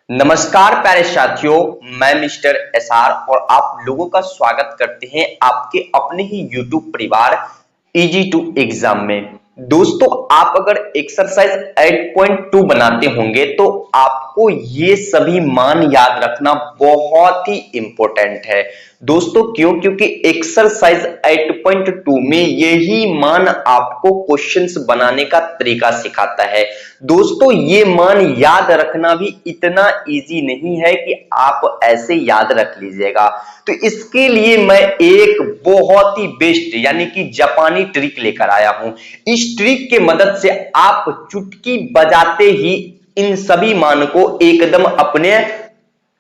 नमस्कार प्यारे साथियों, मैं मिस्टर एसआर और आप लोगों का स्वागत करते हैं आपके अपने ही यूट्यूब परिवार इजी टू एग्जाम में। दोस्तों, आप अगर एक्सरसाइज 8.2 बनाते होंगे तो आपको ये सभी मान याद रखना बहुत ही इंपॉर्टेंट है। दोस्तों क्यों? क्योंकि एक्सरसाइज 8.2 में यही मान आपको क्वेश्चंस बनाने का तरीका सिखाता है। दोस्तों ये मान याद रखना भी इतना इजी नहीं है कि आप ऐसे याद रख लीजिएगा। तो इसके लिए मैं एक बहुत ही बेस्ट यानी कि जापानी ट्रिक लेकर आया हूं। इस ट्रिक के मदद से आप चुटकी बजाते ही इन सभी मान को एकदम अपने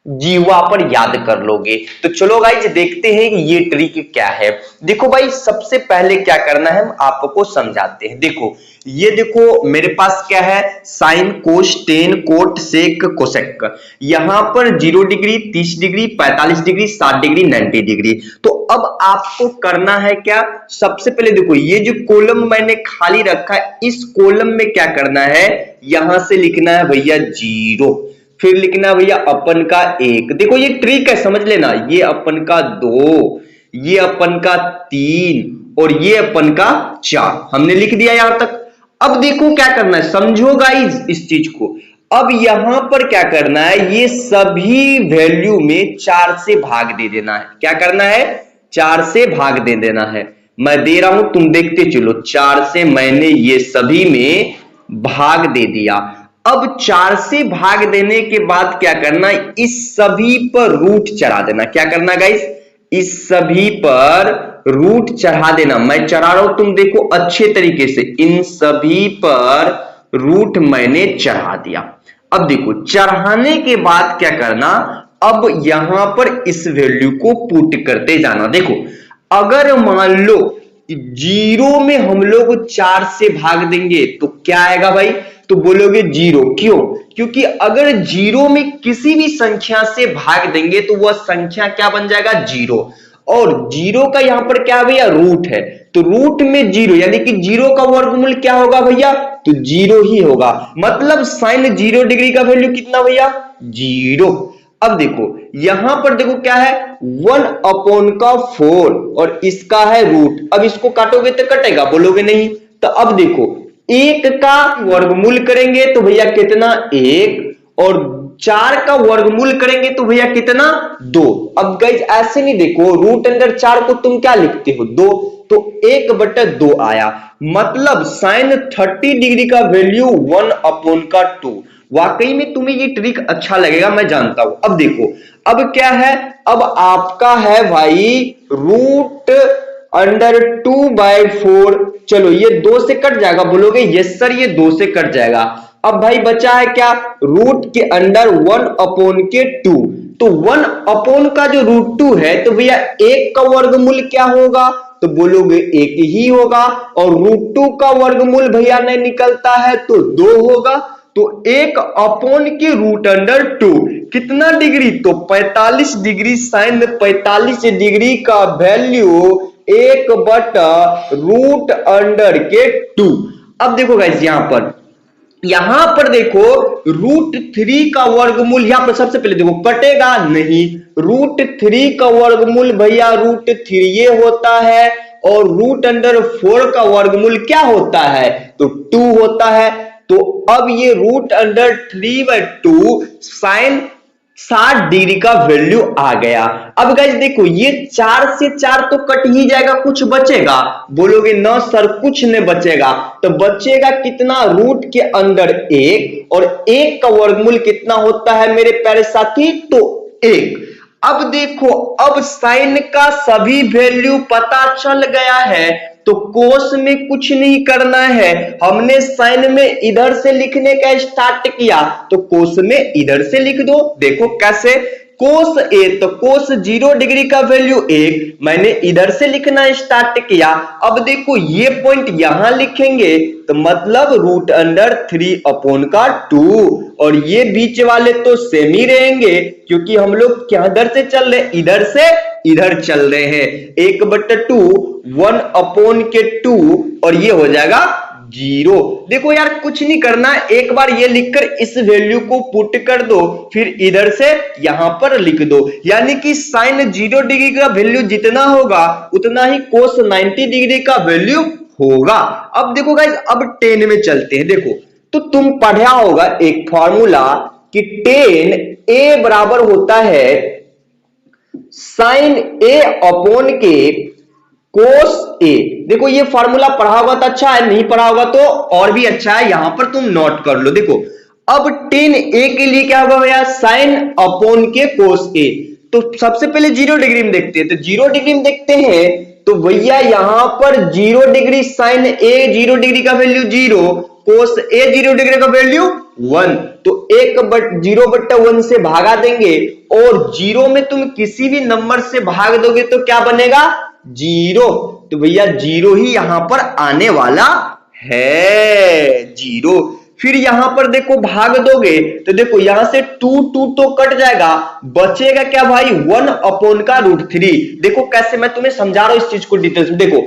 जीवा पर याद कर लोगे। तो चलो गाइज देखते हैं कि ये ट्रिक क्या है। देखो भाई, सबसे पहले क्या करना है हम आपको समझाते हैं। देखो ये देखो मेरे पास क्या है, sine cos tan cot sec cosec. यहां पर 0 degree, 30 degree, 45 degree, 60 degree, 90 degree. तो अब आपको करना है क्या, सबसे पहले देखो ये जो कॉलम मैंने खाली रखा है, इस कॉलम में क्या करना है, यहां से लिखना है भैया 0, फिर लिखना भैया अपन का 1। देखो ये ट्रिक है, समझ लेना। ये अपन का 2, ये अपन का 3 और ये अपन का 4 हमने लिख दिया यहां तक। अब देखो क्या करना है, समझो गाइस इस चीज को। अब यहां पर क्या करना है, ये सभी वैल्यू में 4 से भाग दे देना है। क्या करना है, 4 से भाग दे देना है। मैं दे रहा हूं, तुम देखते चलो। 4 से मैंने ये सभी में भाग दे दिया। अब 4 से भाग देने के बाद क्या करना, इस सभी पर रूट चढ़ा देना। क्या करना गाइस, इस सभी पर रूट चढ़ा देना। मैं चढ़ा रहा हूं, तुम देखो अच्छे तरीके से। इन सभी पर रूट मैंने चढ़ा दिया। अब देखो चढ़ाने के बाद क्या करना, अब यहां पर इस वैल्यू को पुट करते जाना। देखो अगर मान लो 0 में हम लोग 4 से भाग देंगे तो क्या आएगा भाई, तो बोलोगे 0। क्यों? क्योंकि अगर 0 में किसी भी संख्या से भाग देंगे तो वह संख्या क्या बन जाएगा, 0। और 0 का यहां पर क्या भैया, रूट है। तो रूट में 0 यानी कि 0 का वर्गमूल क्या होगा भैया, तो 0 ही होगा। मतलब साइन 0 डिग्री का वैल्यू कितना भैया, 0। अब देखो यहां पर देखो क्या है, 1/4 और इसका है रूट। अब इसको काटोगे तो कटेगा, बोलोगे नहीं। तो अब देखो 1 का वर्गमूल करेंगे तो भैया कितना, 1। और 4 का वर्गमूल करेंगे तो भैया कितना, 2। अब गाइस ऐसे नहीं देखो, रूट अंडर 4 को तुम क्या लिखते हो, 2। तो 1/2 आया। मतलब साइन 30 डिग्री का वैल्यू 1/2। वाकई में तुम्हें ये ट्रिक अच्छा लगेगा, मैं जानता हूं। अब देखो अब क्या है, अब आपका है भाई रूट अंडर 2/4। चलो ये 2 से कट जाएगा, बोलोगे यस सर ये 2 से कट जाएगा। अब भाई बचा है क्या, रूट के अंडर 1/2। तो 1 का जो √2 है तो भैया 1 का वर्गमूल क्या होगा, तो बोलोगे 1 ही होगा। और √2 का वर्गमूल भैया नहीं निकलता है तो 2 होगा। तो 1/√2 कितना डिग्री, तो 45 डिग्री। साइन 45 डिग्री का वैल्यू 1/√2। अब देखो गाइस यहां पर देखो √3 का वर्गमूल, यहां पर सबसे पहले देखो कटेगा नहीं। √3 का वर्गमूल भैया √3 ये होता है। और √4 का वर्गमूल क्या होता है, तो 2 होता है। तो अब ये √3/2 साइन 60 डिग्री का वैल्यू आ गया। अब गाइस देखो ये 4 से 4 तो कट ही जाएगा, कुछ बचेगा, बोलोगे ना सर कुछ नहीं बचेगा। तो बचेगा कितना, रूट के अंदर 1। और 1 का वर्गमूल कितना होता है मेरे प्यारे साथी, तो 1। अब देखो अब साइन का सभी वैल्यू पता चल गया है। तो कोस में कुछ नहीं करना है, हमने साइन में इधर से लिखने का स्टार्ट किया तो कोस में इधर से लिख दो। देखो कैसे, कोस ए, तो कोस 0 डिग्री का वैल्यू 1 मैंने इधर से लिखना स्टार्ट किया। अब देखो ये पॉइंट यहां लिखेंगे तो मतलब √3/2। और ये बीच वाले तो सेम ही रहेंगे क्योंकि हम लोग क्या इधर से चल रहे, इधर से इधर चल रहे हैं। 1/2 1/2 और ये हो जाएगा जीरो। देखो यार कुछ नहीं करना, एक बार ये लिखकर इस वैल्यू को पुट कर दो, फिर इधर से यहां पर लिख दो, यानी कि साइन 0 डिग्री का वैल्यू जितना होगा उतना ही कोस 90 डिग्री का वैल्यू होगा। अब देखो गाइस, अब टेन में चलते हैं। देखो तो तुम पढ़ा होगा एक फॉर्मूला कि टेन ए बराबर होता है साइन ए अपॉन के कोस ए। देखो ये फॉर्मूला पढ़ा होगा तो अच्छा है, नहीं पढ़ा होगा तो और भी अच्छा है, यहां पर तुम नोट कर लो। देखो अब टेन ए के लिए क्या होगा भैया, साइन अपॉन के कोस ए। तो सबसे पहले 0 डिग्री में देखते हैं, तो 0 डिग्री में देखते हैं तो भैया यहां पर 0 डिग्री साइन ए 0 डिग्री का वैल्यू 0, कोस ए 0 डिग्री का वैल्यू 1, तो 0/1 से भागा देंगे और 0 में तुम किसी भी नंबर से भाग दोगे तो क्या बनेगा, 0। तो भैया 0 ही यहां पर आने वाला है, 0। फिर यहां पर देखो भाग दोगे तो देखो यहां से 2 तो कट जाएगा, बचेगा क्या भाई 1/√3। देखो कैसे मैं तुम्हें समझा रहा हूं इस चीज को डिटेल्स में। देखो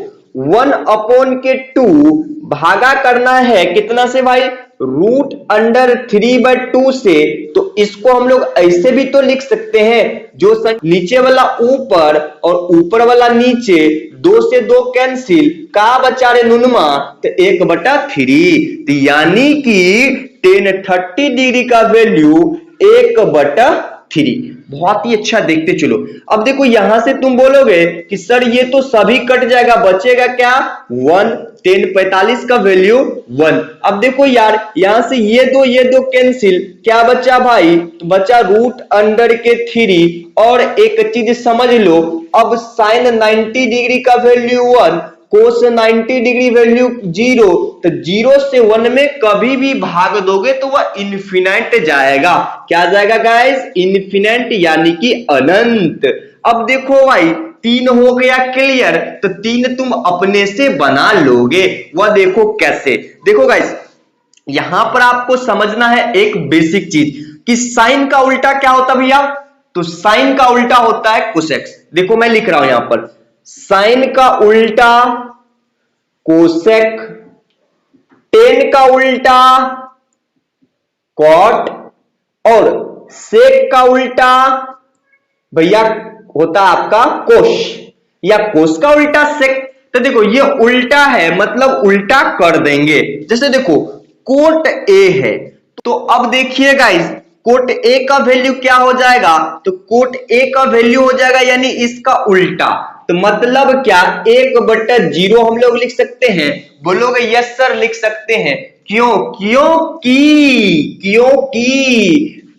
1/2 भागा करना है कितना से भाई, √3/2 से। तो इसको हम लोग ऐसे भी तो लिख सकते हैं, जो नीचे वाला ऊपर और ऊपर वाला नीचे, 2 से 2 कैंसिल, का बचा रे नुनमा, तो 1/3। तो यानी कि टेन 30 डिग्री का वैल्यू 1/3। बहुत ही अच्छा, देखते चलो। अब देखो यहां से तुम बोलोगे कि सर ये तो सभी कट जाएगा, बचेगा क्या 1, टेन 45 का वैल्यू 1। अब देखो यार यहां से ये दो कैंसिल, क्या बचा भाई, तो बचा √3। और एक चीज समझ लो, अब साइन 90 डिग्री का वैल्यू 1, कोस 90 डिग्री वैल्यू 0, तो 0 से 1 में कभी भी भाग दोगे तो वह इन्फिनाइट जाएगा। क्या जाएगा गाइस, इन्फिनाइट, यानी कि अनंत। अब देखो भाई 3 हो गया क्लियर, तो 3 तुम अपने से बना लोगे, वह देखो कैसे। देखो गाइस यहां पर आपको समझना है एक बेसिक चीज कि साइन का उल्टा क्या होता है भैया, तो साइन का उल्टा होता है कोसेक्स। देखो मैं लिख रहा हूं यहां पर, साइन का उल्टा कोसेक, टेन का उल्टा कॉट और सेक का उल्टा भैया होता आपका कोश, या कोस का उल्टा सेक। तो देखो ये उल्टा है, मतलब उल्टा कर देंगे। जैसे देखो कोट ए है, तो अब देखिए गाइस कोट ए का वैल्यू क्या हो जाएगा, तो कोट ए का वैल्यू हो जाएगा यानी इसका उल्टा। तो मतलब क्या 1/0 हम लोग लिख सकते हैं, बोलोगे यस सर लिख सकते हैं। क्यों, क्योंकि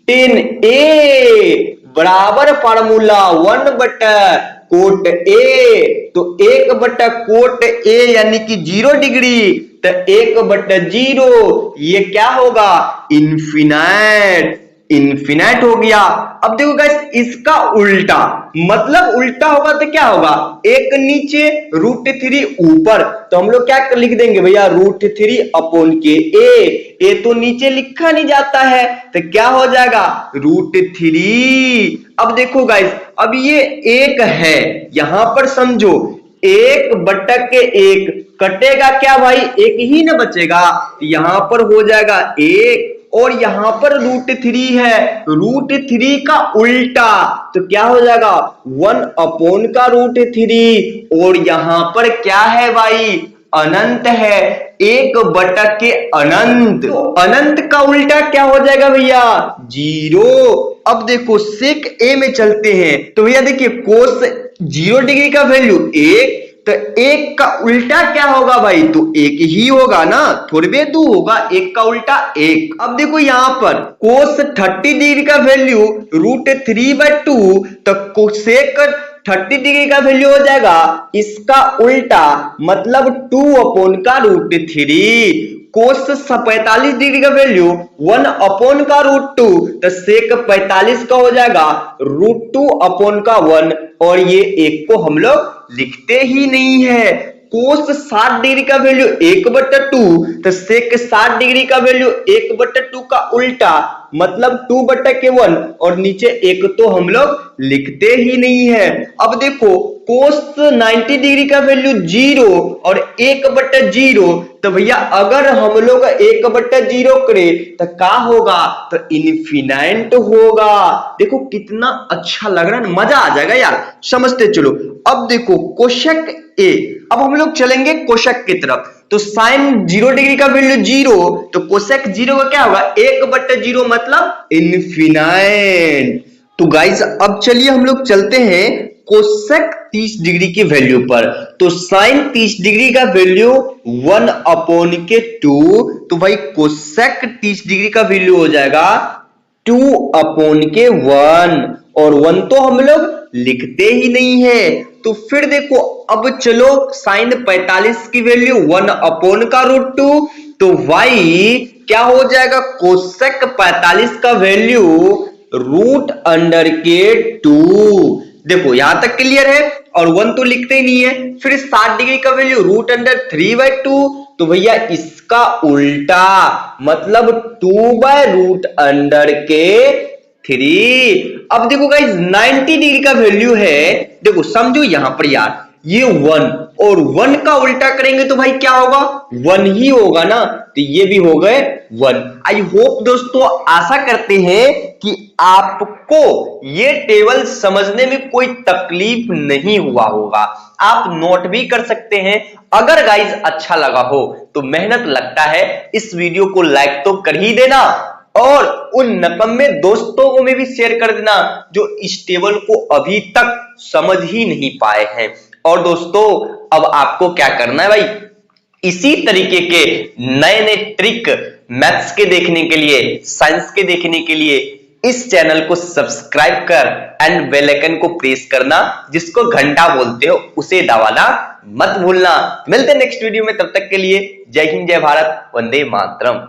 टेन ए बराबर फार्मूला 1/कोट ए, तो 1/कोट ए यानी कि 0 डिग्री, तो 1/0 ये क्या होगा, इन्फिनाइट, इन्फिनाइट हो गया। अब देखो गाइस इसका उल्टा, मतलब उल्टा होगा तो क्या होगा, 1 नीचे √3 ऊपर, तो हम लोग क्या लिख देंगे भैया √3/के ए तो नीचे लिखा नहीं जाता है, तो क्या हो जाएगा √3। अब देखो गाइस अब ये 1 है, यहां पर समझो 1/1 कटेगा क्या भाई, 1 ही ना बचेगा, यहां पर हो जाएगा 1, और यहां पर √3 है, √3 का उल्टा, तो क्या हो जाएगा 1/√3, और यहां पर क्या है भाई, अनंत है, 1/के अनंत। तो अनंत का उल्टा क्या हो जाएगा भैया, 0। अब देखो सेक ए में चलते हैं, तो भैया देखिए कोस 0 डिग्री का वैल्यू 1, तो 1 का उल्टा क्या होगा भाई, तो 1 ही होगा ना, थोड़ी भी 2 होगा, 1 का उल्टा 1। अब देखो यहां पर कोस 30 डिग्री का वैल्यू √3/2, तो कोसेक 30 डिग्री का वैल्यू हो जाएगा इसका उल्टा, मतलब 2/√3। कोस 45 डिग्री का वैल्यू 1/√2, तो सेक 45 का हो जाएगा √2/1, और ये 1 को हम लोग लिखते ही नहीं है। कोस 60 डिग्री का वैल्यू 1/2, तो सेक 60 डिग्री का वैल्यू 1/2 का उल्टा मतलब 2/1, और नीचे एक तो हम लोग लिखते ही नहीं है। अब देखो कोस 90 डिग्री का वैल्यू 0 और 1/0, तो भैया अगर हम लोग 1/0 करें तो क्या होगा, तो इनफिनाइट होगा। देखो कितना अच्छा लग रहा है, मजा आ जाएगा यार, समझते चलो। अब देखो कोशेक ए, अब हम लोग चलेंगे कोशेक की तरफ। तो साइन 0 डिग्री का वैल्यू 0, तो कोशेक 0 का क्या होगा, 1/0 मतलब इनफिनाइट। तो गाइस अब चलिए हम लोग चलते हैं कोसेक 30 डिग्री की वैल्यू पर। तो साइन 30 डिग्री का वैल्यू 1/2, तो भाई कोसेक 30 डिग्री का वैल्यू हो जाएगा 2/1, और 1 तो हम लोग लिखते ही नहीं है। तो फिर देखो अब चलो साइन 45 की वैल्यू 1/√2, तो भाई क्या हो जाएगा, कोसेक 45 का वैल्यू √2। देखो यहां तक क्लियर है, और 1 तो लिखते ही नहीं है। फिर 60 डिग्री का वैल्यू √3/2, तो भैया इसका उल्टा मतलब 2/√3। अब देखो गाइस 90 डिग्री का वैल्यू है, देखो समझो यहां पर यार, ये 1 और 1 का उल्टा करेंगे तो भाई क्या होगा, 1 ही होगा ना, तो ये भी हो गए 1। आई होप दोस्तों, आशा करते हैं कि आपको ये टेबल समझने में कोई तकलीफ नहीं हुआ होगा। आप नोट भी कर सकते हैं। अगर गाइस अच्छा लगा हो तो मेहनत लगता है, इस वीडियो को लाइक तो कर ही देना, और उन नकम्मे दोस्तों को में भी शेयर कर देना जो इस टेबल को अभी तक समझ ही नहीं पाए हैं। और दोस्तों अब आपको क्या करना है भाई, इसी तरीके के नए नए ट्रिक मैथ्स के देखने के लिए, साइंस के देखने के लिए इस चैनल को सब्सक्राइब कर एंड बेल आइकन को प्रेस करना, जिसको घंटा बोलते हो उसे दबाना मत भूलना। मिलते हैं नेक्स्ट वीडियो में, तब तक के लिए जय हिंद, जय भारत, वंदे मातरम।